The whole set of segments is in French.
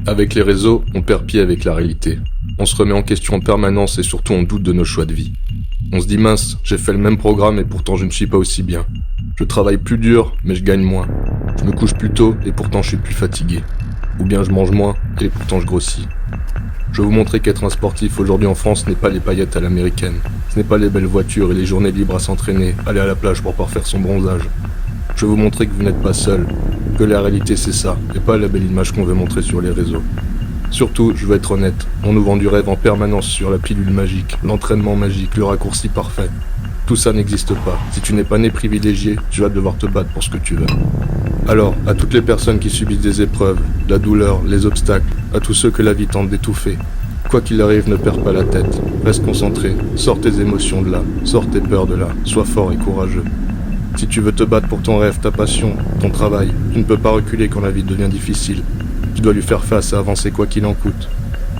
Avec les réseaux, on perd pied avec la réalité. On se remet en question en permanence et surtout on doute de nos choix de vie. On se dit mince, j'ai fait le même programme et pourtant je ne suis pas aussi bien. Je travaille plus dur, mais je gagne moins. Je me couche plus tôt et pourtant je suis plus fatigué. Ou bien je mange moins et pourtant je grossis. Je vais vous montrer qu'être un sportif aujourd'hui en France n'est pas les paillettes à l'américaine. Ce n'est pas les belles voitures et les journées libres à s'entraîner, aller à la plage pour parfaire son bronzage. Je vais vous montrer que vous n'êtes pas seul, que la réalité c'est ça, et pas la belle image qu'on veut montrer sur les réseaux. Surtout, je veux être honnête, on nous vend du rêve en permanence sur la pilule magique, l'entraînement magique, le raccourci parfait. Tout ça n'existe pas. Si tu n'es pas né privilégié, tu vas devoir te battre pour ce que tu veux. Alors, à toutes les personnes qui subissent des épreuves, la douleur, les obstacles, à tous ceux que la vie tente d'étouffer, quoi qu'il arrive, ne perds pas la tête. Reste concentré, sors tes émotions de là, sors tes peurs de là, sois fort et courageux. Si tu veux te battre pour ton rêve, ta passion, ton travail, tu ne peux pas reculer quand la vie devient difficile. Tu dois lui faire face et avancer quoi qu'il en coûte.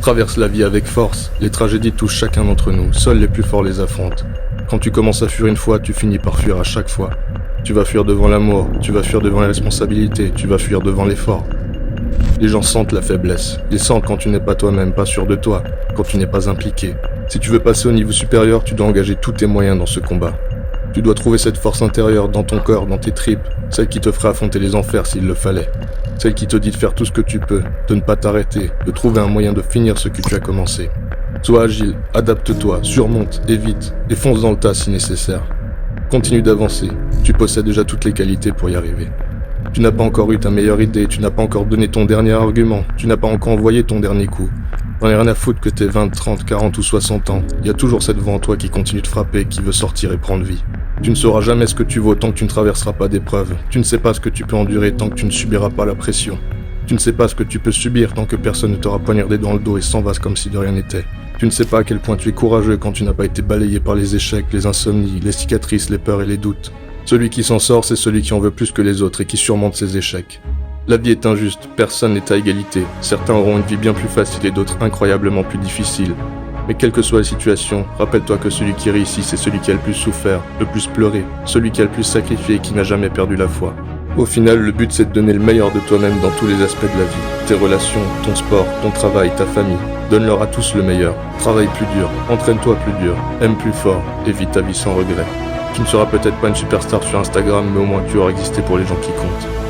Traverse la vie avec force, les tragédies touchent chacun d'entre nous, seuls les plus forts les affrontent. Quand tu commences à fuir une fois, tu finis par fuir à chaque fois. Tu vas fuir devant l'amour, tu vas fuir devant la responsabilité, tu vas fuir devant l'effort. Les gens sentent la faiblesse, ils sentent quand tu n'es pas toi-même, pas sûr de toi, quand tu n'es pas impliqué. Si tu veux passer au niveau supérieur, tu dois engager tous tes moyens dans ce combat. Tu dois trouver cette force intérieure dans ton corps, dans tes tripes, celle qui te ferait affronter les enfers s'il le fallait. Celle qui te dit de faire tout ce que tu peux, de ne pas t'arrêter, de trouver un moyen de finir ce que tu as commencé. Sois agile, adapte-toi, surmonte, évite, et fonce dans le tas si nécessaire. Continue d'avancer, tu possèdes déjà toutes les qualités pour y arriver. Tu n'as pas encore eu ta meilleure idée, tu n'as pas encore donné ton dernier argument, tu n'as pas encore envoyé ton dernier coup. J'en ai rien à foutre que t'aies 20, 30, 40 ou 60 ans, il y a toujours cette voix en toi qui continue de frapper, qui veut sortir et prendre vie. Tu ne sauras jamais ce que tu vaux tant que tu ne traverseras pas d'épreuves. Tu ne sais pas ce que tu peux endurer tant que tu ne subiras pas la pression. Tu ne sais pas ce que tu peux subir tant que personne ne t'aura poignardé dans le dos et s'en va comme si de rien n'était. Tu ne sais pas à quel point tu es courageux quand tu n'as pas été balayé par les échecs, les insomnies, les cicatrices, les peurs et les doutes. Celui qui s'en sort, c'est celui qui en veut plus que les autres et qui surmonte ses échecs. La vie est injuste, personne n'est à égalité. Certains auront une vie bien plus facile et d'autres incroyablement plus difficile. Mais quelle que soit la situation, rappelle-toi que celui qui réussit, c'est celui qui a le plus souffert, le plus pleuré, celui qui a le plus sacrifié et qui n'a jamais perdu la foi. Au final, le but c'est de donner le meilleur de toi-même dans tous les aspects de la vie. Tes relations, ton sport, ton travail, ta famille. Donne-leur à tous le meilleur. Travaille plus dur, entraîne-toi plus dur, aime plus fort, et vis ta vie sans regret. Tu ne seras peut-être pas une superstar sur Instagram, mais au moins tu auras existé pour les gens qui comptent.